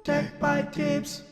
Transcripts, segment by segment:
Tech by Tips.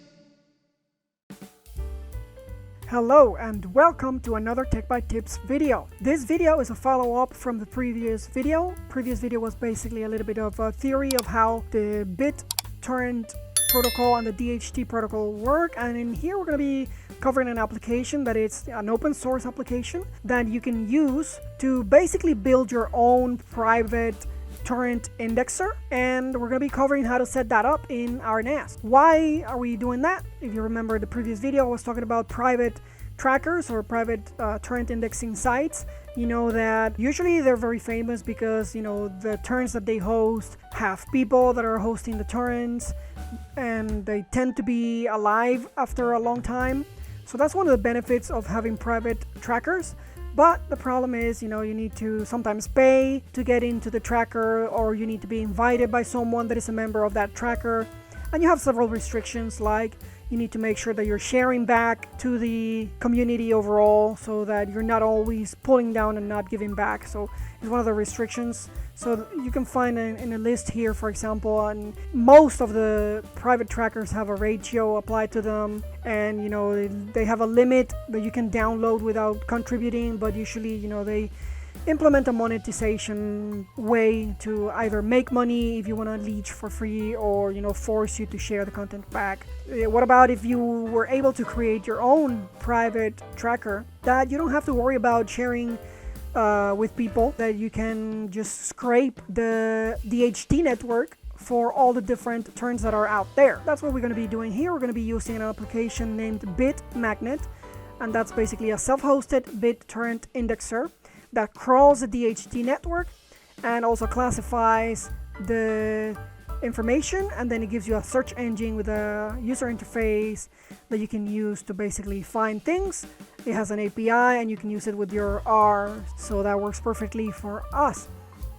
Hello and welcome to another Tech by Tips video. This video is a follow-up from the previous video. Previous video was basically a little bit of a theory of how the BitTorrent protocol and the DHT protocol work, and in here we're going to be covering an application that is an open source application that you can use to basically build your own private torrent indexer, and we're going to be covering how to set that up in our NAS. Why are we doing that? If you remember the previous video, I was talking about private trackers or private torrent indexing sites. You know that usually they're very famous because, you know, the torrents that they host have people that are hosting the torrents, and they tend to be alive after a long time. So that's one of the benefits of having private trackers. But the problem is, you know, you need to sometimes pay to get into the tracker, or you need to be invited by someone that is a member of that tracker. And you have several restrictions, like you need to make sure that you're sharing back to the community overall, so that you're not always pulling down and not giving back. So it's one of the restrictions. So you can find in a list here, for example, and most of the private trackers have a ratio applied to them, and you know they have a limit that you can download without contributing, but usually, you know, they implement a monetization way to either make money if you want to leech for free, or, you know, force you to share the content back. What about if you were able to create your own private tracker that you don't have to worry about sharing with people, that you can just scrape the DHT network for all the different turns that are out there? That's what we're going to be doing here. We're going to be using an application named BitMagnet, and that's basically a self-hosted BitTorrent indexer that crawls the DHT network and also classifies the information, and then it gives you a search engine with a user interface that you can use to basically find things. It has an API and you can use it with your R, so that works perfectly for us.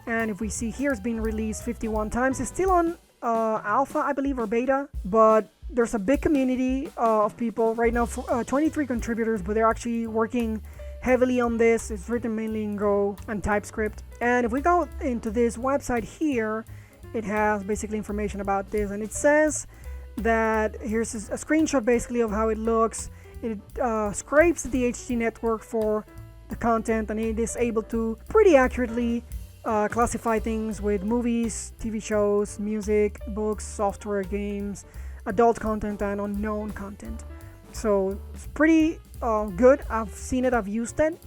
And if we see here, it's been released 51 times. It's still on alpha, I believe, or beta, but there's a big community of people right now, 23 contributors, but they're actually working heavily on this. It's written mainly in Go and TypeScript. And if we go into this website here, it has basically information about this, and it says that here's a screenshot basically of how it looks. It scrapes the DHT network for the content, and it is able to pretty accurately classify things with movies, TV shows, music, books, software, games, adult content, and unknown content. So it's pretty good. I've seen it, I've used it,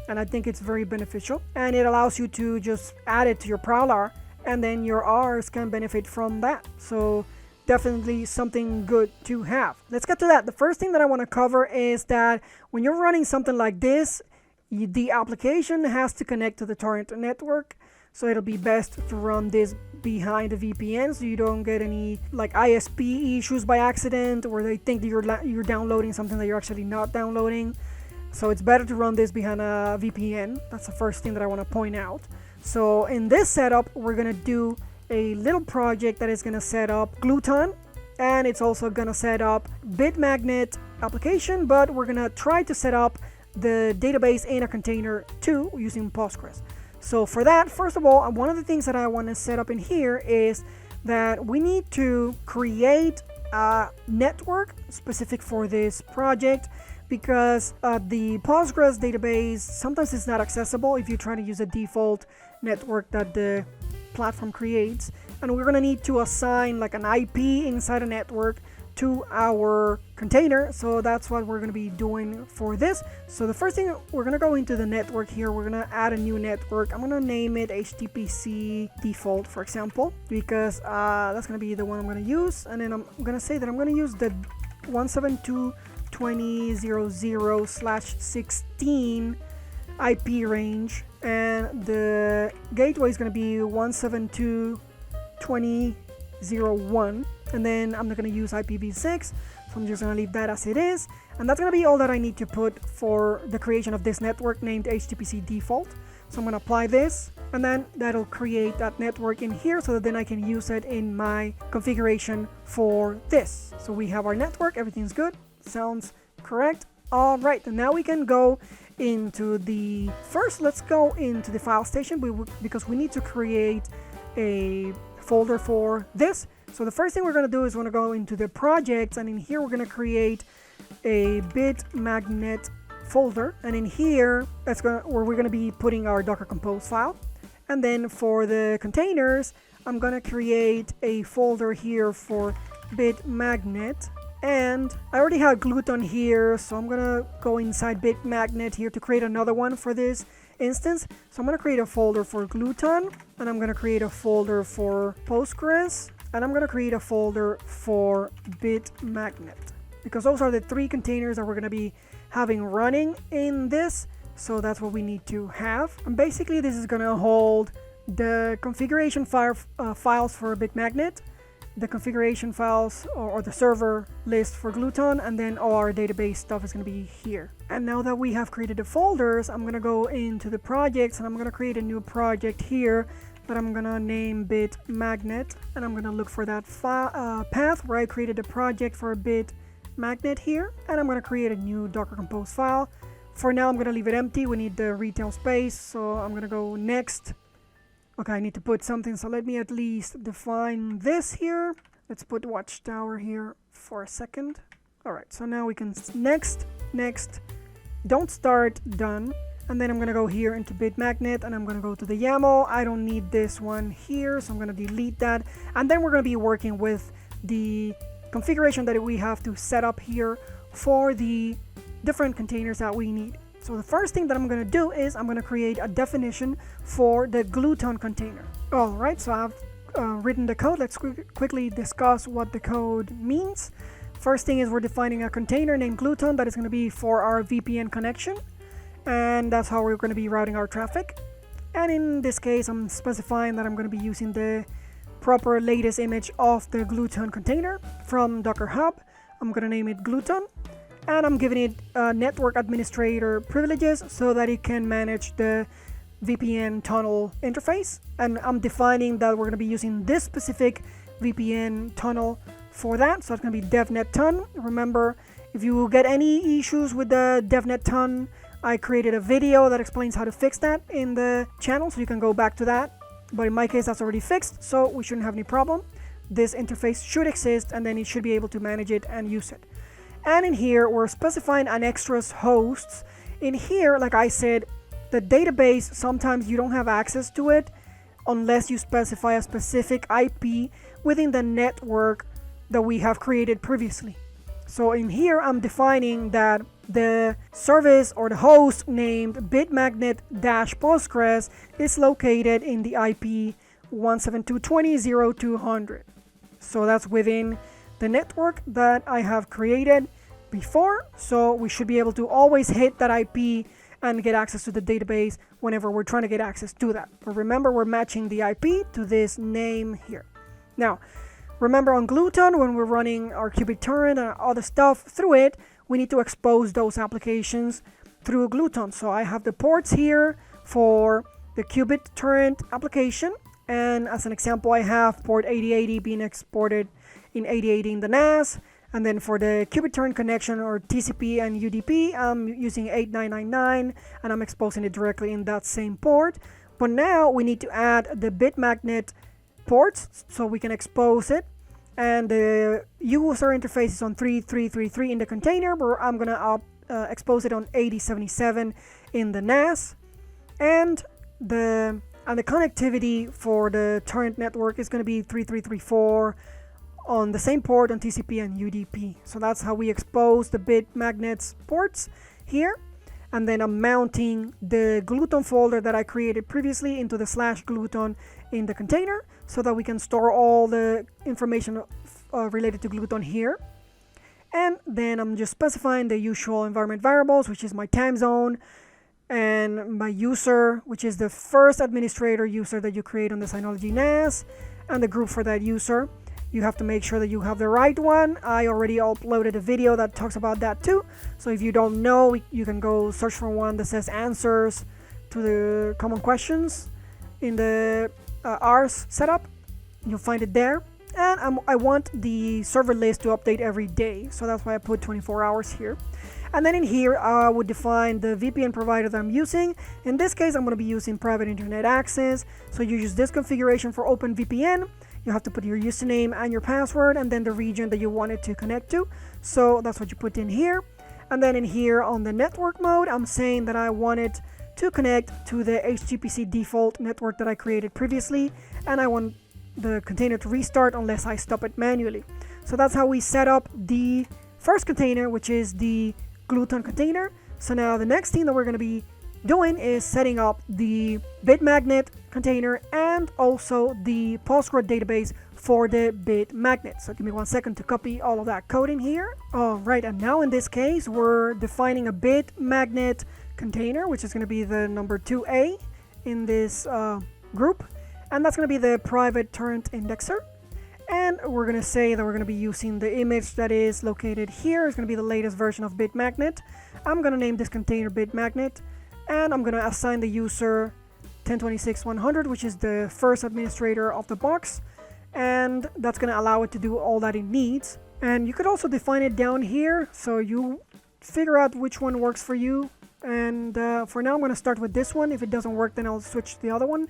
and I think it's very beneficial. And it allows you to just add it to your Prowlarr, and then your Rs can benefit from that. So definitely something good to have. Let's get to that. The first thing that I want to cover is that when you're running something like this, the application has to connect to the torrent network. So it'll be best to run this behind a VPN, so you don't get any like ISP issues by accident, where they think that you're downloading something that you're actually not downloading. So it's better to run this behind a VPN. That's the first thing that I want to point out. So in this setup, we're going to do a little project that is going to set up Gluton, and it's also going to set up BitMagnet application, but we're going to try to set up the database in a container too using Postgres. So for that, first of all, one of the things that I want to set up in here is that we need to create a network specific for this project, because the Postgres database sometimes is not accessible if you try to use a default network that the platform creates, and we're going to need to assign like an IP inside a network to our container. So that's what we're going to be doing for this. So the first thing, we're going to go into the network here. We're going to add a new network. I'm going to name it HTPC default, for example, because that's going to be the one I'm going to use. And then I'm going to say that I'm going to use the 172.20.0/16 IP range, and the gateway is going to be 172.20.0.1, and then I'm not going to use IPv6, so I'm just going to leave that as it is. And that's going to be all that I need to put for the creation of this network named HTPC default. So I'm going to apply this, and then that'll create that network in here, so that then I can use it in my configuration for this. So we have our network, everything's good, sounds correct. All right, and now we can go into the let's go into the file station, because we need to create a folder for this. So the first thing we're going to do is we're going to go into the projects, and in here we're going to create a BitMagnet folder, and in here where we're going to be putting our Docker Compose file. And then for the containers, I'm going to create a folder here for BitMagnet, and I already have Gluton here, so I'm going to go inside BitMagnet here to create another one for this instance. So I'm going to create a folder for Gluton, and I'm going to create a folder for Postgres, and I'm going to create a folder for BitMagnet, because those are the 3 containers that we're going to be having running in this. So that's what we need to have. And basically this is going to hold the configuration files for BitMagnet, the configuration files or the server list for Gluton, and then all our database stuff is going to be here. And now that we have created the folders, I'm going to go into the projects, and I'm going to create a new project here that I'm going to name BitMagnet, and I'm going to look for that path where I created a project for BitMagnet here, and I'm going to create a new Docker Compose file. For now, I'm going to leave it empty. We need the retail space, so I'm going to go next. Okay, I need to put something, so let me at least define this here. Let's put Watchtower here for a second. All right, so now we can next, don't start, done. And then I'm going to go here into BitMagnet, and I'm going to go to the YAML. I don't need this one here, so I'm going to delete that. And then we're going to be working with the configuration that we have to set up here for the different containers that we need. So the first thing that I'm going to do is I'm going to create a definition for the Gluton container. All right, so I've written the code. Let's quickly discuss what the code means. First thing is we're defining a container named Gluton that is going to be for our VPN connection, and that's how we're going to be routing our traffic. And in this case, I'm specifying that I'm going to be using the proper latest image of the Gluton container from Docker Hub. I'm going to name it Gluton. And I'm giving it network administrator privileges so that it can manage the VPN tunnel interface. And I'm defining that we're going to be using this specific VPN tunnel for that. So it's going to be devnet ton. Remember, if you get any issues with the devnet ton, I created a video that explains how to fix that in the channel, so you can go back to that. But in my case, that's already fixed, so we shouldn't have any problem. This interface should exist, and then it should be able to manage it and use it. And in here, we're specifying an extras hosts. In here, like I said, the database, sometimes you don't have access to it unless you specify a specific IP within the network that we have created previously. So in here, I'm defining that the service or the host named BitMagnet-Postgres is located in the IP 172.20.0200. So that's within the network that I have created before, so we should be able to always hit that IP and get access to the database whenever we're trying to get access to that. But remember, we're matching the IP to this name here. Now, remember on Gluton, when we're running our Qubit torrent and other stuff through it, we need to expose those applications through Gluton. So I have the ports here for the Qubit torrent application, and as an example, I have port 8080 being exported in 8080 in the NAS. And then for the Qubit torrent connection or TCP and UDP, I'm using 8999, and I'm exposing it directly in that same port. But now we need to add the BitMagnet ports so we can expose it. And the user interface is on 3333 in the container, but I'm going to expose it on 8077 in the NAS. And the connectivity for the torrent network is going to be 3334 on the same port on TCP and UDP. So that's how we expose the BitMagnet's ports here. And then I'm mounting the Gluton folder that I created previously into the /Gluton in the container so that we can store all the information related to Gluton here. And then I'm just specifying the usual environment variables, which is my time zone, and my user, which is the first administrator user that you create on the Synology NAS, and the group for that user. You have to make sure that you have the right one. I already uploaded a video that talks about that too. So if you don't know, you can go search for one that says answers to the common questions in the Rs setup. You'll find it there. And I want the server list to update every day. So that's why I put 24 hours here. And then in here, I would define the VPN provider that I'm using. In this case, I'm going to be using private internet access. So you use this configuration for OpenVPN. you have to put your username and your password and then the region that you want it to connect to. So that's what you put in here. And then in here on the network mode, I'm saying that I want it to connect to the HTTP default network that I created previously, and I want the container to restart unless I stop it manually. So that's how we set up the first container, which is the Gluton container. So now the next thing that we're going to be doing is setting up the BitMagnet container and also the Postgres database for the BitMagnet. So give me 1 second to copy all of that code in here. Alright, and now in this case we're defining a BitMagnet container, which is going to be the number 2A in this group, and that's going to be the private torrent indexer. And we're going to say that we're going to be using the image that is located here. It's going to be the latest version of BitMagnet. I'm going to name this container BitMagnet, and I'm going to assign the user 1026-100, which is the first administrator of the box, and that's going to allow it to do all that it needs. And you could also define it down here, so you figure out which one works for you. And for now I'm going to start with this one. If it doesn't work, then I'll switch to the other one.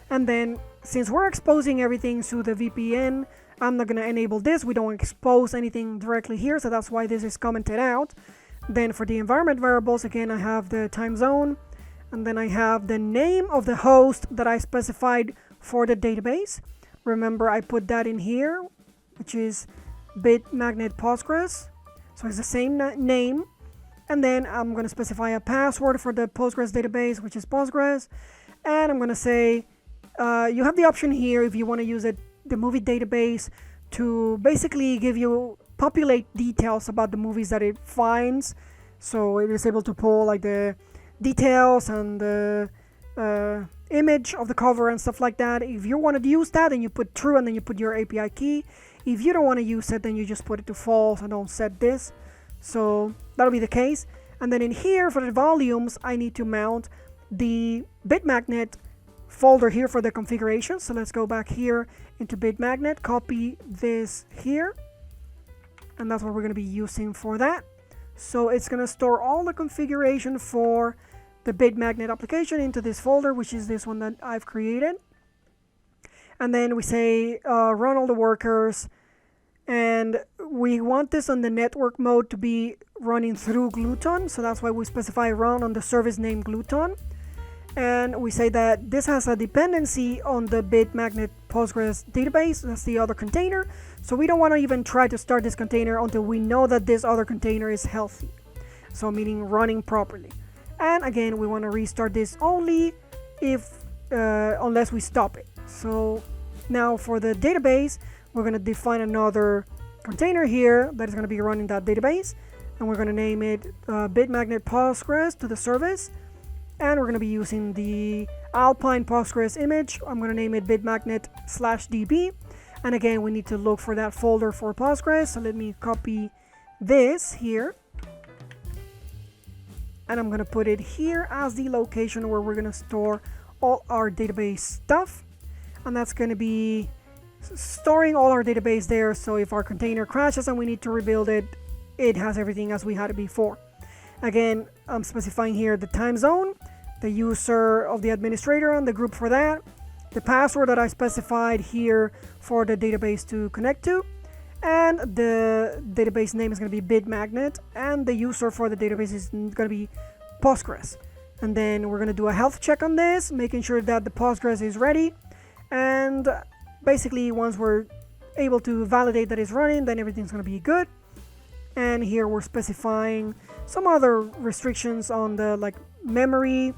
And then since we're exposing everything through the VPN, I'm not going to enable this. We don't expose anything directly here, so that's why this is commented out. Then for the environment variables, again, I have the time zone, and then I have the name of the host that I specified for the database. Remember, I put that in here, which is BitMagnet Postgres. So it's the same name. And then I'm going to specify a password for the Postgres database, which is Postgres. And I'm going to say, you have the option here if you want to use the movie database to basically give you populate details about the movies that it finds. So it is able to pull like the details and the image of the cover and stuff like that. If you want to use that, then you put true and then you put your API key. If you don't want to use it, then you just put it to false and don't set this. So that'll be the case. And then in here for the volumes, I need to mount the BitMagnet folder here for the configuration. So let's go back here into BitMagnet, copy this here, and that's what we're going to be using for that. So it's going to store all the configuration for the BitMagnet application into this folder, which is this one that I've created. And then we say run all the workers, and we want this on the network mode to be running through Gluton, so that's why we specify run on the service name Gluton. And we say that this has a dependency on the BitMagnet Postgres database. That's the other container. So we don't want to even try to start this container until we know that this other container is healthy. So meaning running properly. And again, we want to restart this only if unless we stop it. So now for the database, we're going to define another container here that is going to be running that database. And we're going to name it BitMagnet Postgres to the service. And we're going to be using the Alpine Postgres image. I'm going to name it BitMagnet/DB. And again, we need to look for that folder for Postgres. So let me copy this here. And I'm going to put it here as the location where we're going to store all our database stuff. And that's going to be storing all our database there. So if our container crashes and we need to rebuild it, it has everything as we had it before. Again, I'm specifying here the time zone, the user of the administrator and the group for that, the password that I specified here for the database to connect to, and the database name is going to be BitMagnet, and the user for the database is going to be Postgres. And then we're going to do a health check on this, making sure that the Postgres is ready. And basically, once we're able to validate that it's running, then everything's going to be good. And here we're specifying some other restrictions on the memory.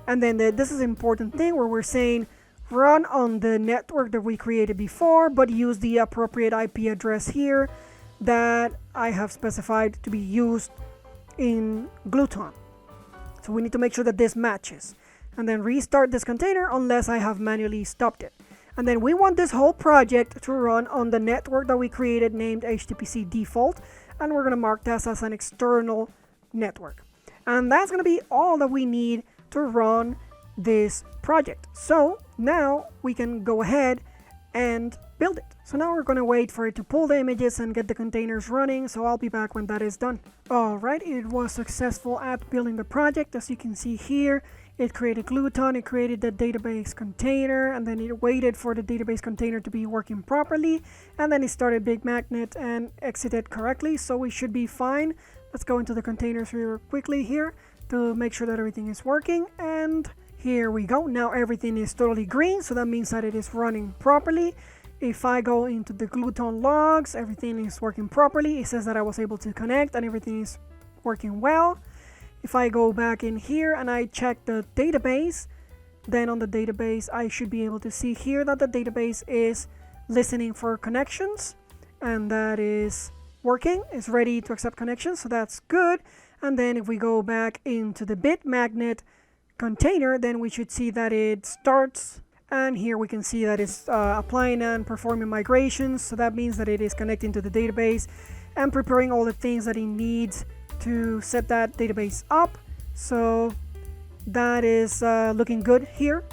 And then this is an important thing where we're saying run on the network that we created before, but use the appropriate IP address here that I have specified to be used in Gluton. So we need to make sure that this matches. And then restart this container unless I have manually stopped it. And then we want this whole project to run on the network that we created named HTTP default. And we're going to mark this as an external network. And that's going to be all that we need to run this project. So now we can go ahead and build it. So now we're going to wait for it to pull the images and get the containers running. So I'll be back when that is done. Alright, it was successful at building the project. As you can see here, It created Gluton, it created the database container, and then it waited for the database container to be working properly, and then it started BitMagnet and exited correctly, so we should be fine. Let's go into the containers real quickly here to make sure that everything is working, and here we go. Now everything is totally green, so that means that it is running properly. If I go into the Gluton logs, everything is working properly. It says that I was able to connect and everything is working well. If I go back in here and I check the database, then on the database I should be able to see here that the database is listening for connections, and that is working. It's ready to accept connections, so that's good. And then if we go back into the BitMagnet container, then we should see that it starts, and here we can see that it's applying and performing migrations, so that means that it is connecting to the database and preparing all the things that it needs to set that database up. So that is looking good here.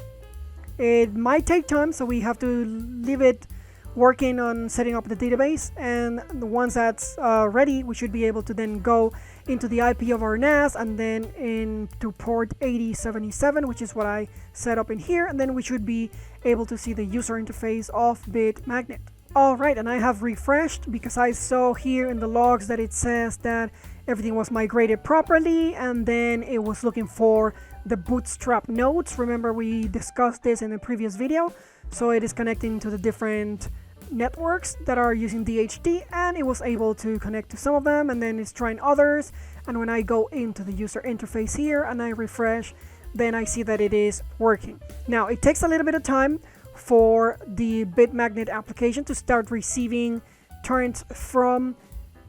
It might take time, so we have to leave it working on setting up the database, and once that's ready, we should be able to then go into the IP of our NAS and then into port 8077, which is what I set up in here, and then we should be able to see the user interface of BitMagnet. Alright, and I have refreshed because I saw here in the logs that it says that everything was migrated properly, and then it was looking for the bootstrap nodes. Remember, we discussed this in the previous video. So it is connecting to the different networks that are using DHT, and it was able to connect to some of them, and then it's trying others. And when I go into the user interface here and I refresh, then I see that it is working. Now it takes a little bit of time for the BitMagnet application to start receiving torrents from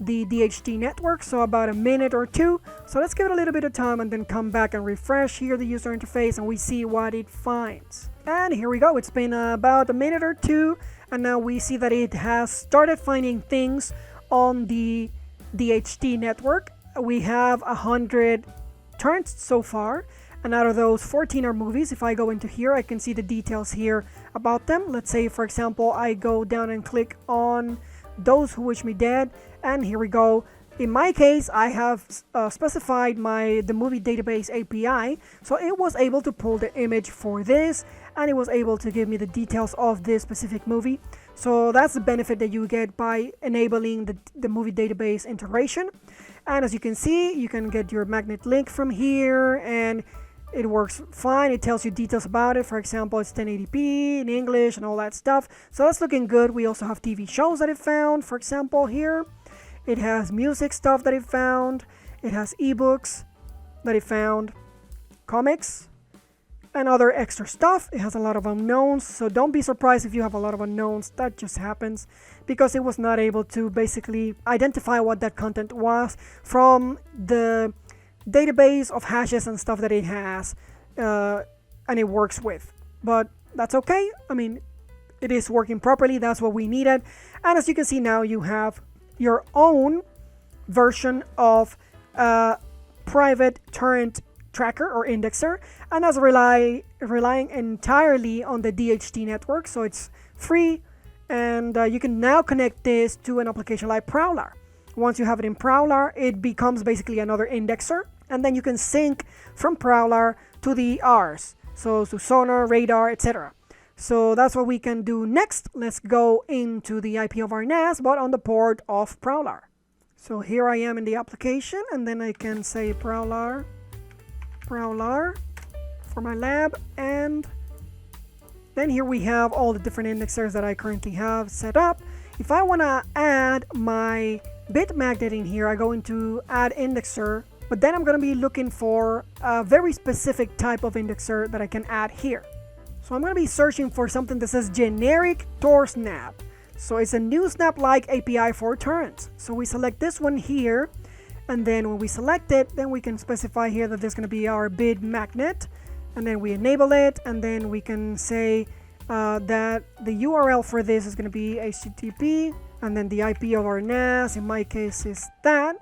the DHT network, so about a minute or two. So let's give it a little bit of time and then come back and refresh here the user interface, and we see what it finds. And here we go. It's been about a minute or two, and now we see that it has started finding things on the DHT network. We have 100 torrents so far, and out of those 14 are movies. If I go into here, I can see the details here about them. Let's say, for example, I go down and click on Those Who Wish Me Dead, and here we go. In my case, I have specified the movie database API, so it was able to pull the image for this, and it was able to give me the details of this specific movie. So that's the benefit that you get by enabling the movie database integration. And as you can see, you can get your magnet link from here, and it works fine. It tells you details about it. For example, it's 1080p in English and all that stuff. So that's looking good. We also have TV shows that it found. For example, here it has music stuff that it found. It has ebooks that it found, comics, and other extra stuff. It has a lot of unknowns, so don't be surprised if you have a lot of unknowns. That just happens because it was not able to basically identify what that content was from the database of hashes and stuff that it has and it works with. But that's okay. I mean, it is working properly. That's what we needed. And as you can see, now you have your own version of private torrent tracker or indexer, and that's relying entirely on the DHT network, so it's free, and you can now connect this to an application like Prowlarr. Once you have it in Prowlarr, it becomes basically another indexer, and then you can sync from Prowlarr to the Rs, so to Sonar, Radar, etc. So that's what we can do next. Let's go into the IP of our NAS, but on the port of Prowlarr. So here I am in the application, and then I can say Prowlarr for my lab, and then here we have all the different indexers that I currently have set up. If I want to add my BitMagnet in here, I go into add indexer, but then I'm going to be looking for a very specific type of indexer that I can add here. So I'm going to be searching for something that says generic TorSnap. So it's a new snap-like API for torrents. So we select this one here, and then when we select it, then we can specify here that this is going to be our BitMagnet, and then we enable it, and then we can say that the URL for this is going to be HTTP, and then the IP of our NAS, in my case, is that.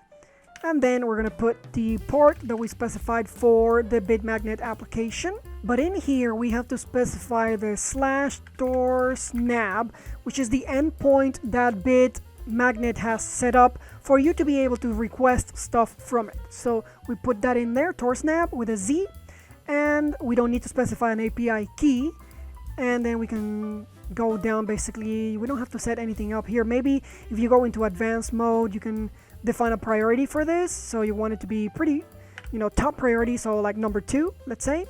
And then we're going to put the port that we specified for the BitMagnet application. But in here, we have to specify the /torsnap, which is the endpoint that BitMagnet has set up for you to be able to request stuff from it. So we put that in there, torsnap with a Z. and we don't need to specify an API key. And then we can go down. Basically, we don't have to set anything up here. Maybe if you go into advanced mode, you can define a priority for this. So you want it to be pretty, top priority. So like number 2, let's say.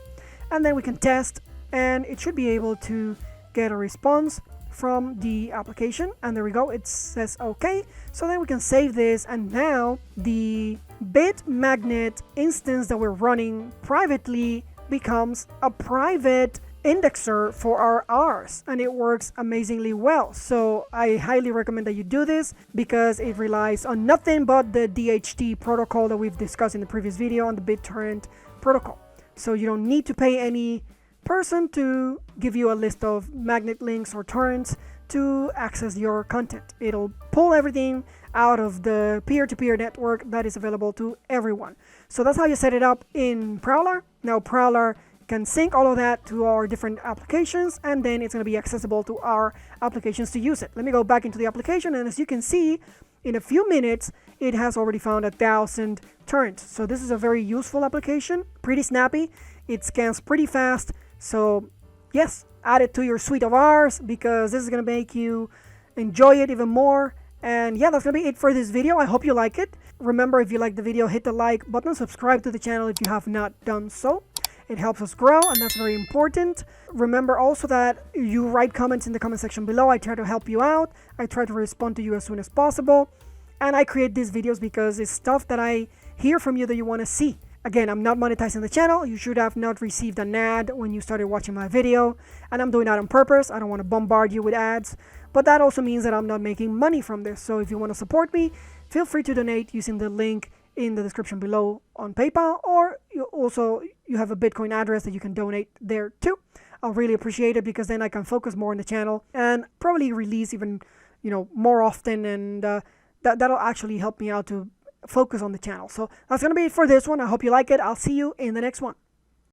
And then we can test, and it should be able to get a response from the application. And there we go. It says okay. So then we can save this. And now the BitMagnet instance that we're running privately becomes a private indexer for our R's, and it works amazingly well. So I highly recommend that you do this, because it relies on nothing but the DHT protocol that we've discussed in the previous video on the BitTorrent protocol. So you don't need to pay any person to give you a list of magnet links or torrents to access your content. It'll pull everything out of the peer-to-peer network that is available to everyone. So that's how you set it up in Prowlarr. Now Prowlarr can sync all of that to our different applications, and then it's going to be accessible to our applications to use it. Let me go back into the application, and as you can see, in a few minutes it has already found 1,000 torrents. So this is a very useful application, pretty snappy, it scans pretty fast. So yes, add it to your suite of R's, because this is going to make you enjoy it even more. And yeah, that's going to be it for this video. I hope you like it. Remember, if you like the video, hit the like button, subscribe to the channel if you have not done so. It helps us grow, and that's very important. Remember also that you write comments in the comment section below. I try to help you out. I try to respond to you as soon as possible. And I create these videos because it's stuff that I hear from you that you want to see. Again, I'm not monetizing the channel. You should have not received an ad when you started watching my video. And I'm doing that on purpose. I don't want to bombard you with ads. But that also means that I'm not making money from this. So if you want to support me, feel free to donate using the link in the description below on PayPal, or you have a Bitcoin address that you can donate there too. I'll really appreciate it, because then I can focus more on the channel and probably release even more often, and that'll actually help me out to focus on the channel. So that's gonna be it for this one. I hope you like it. I'll see you in the next one.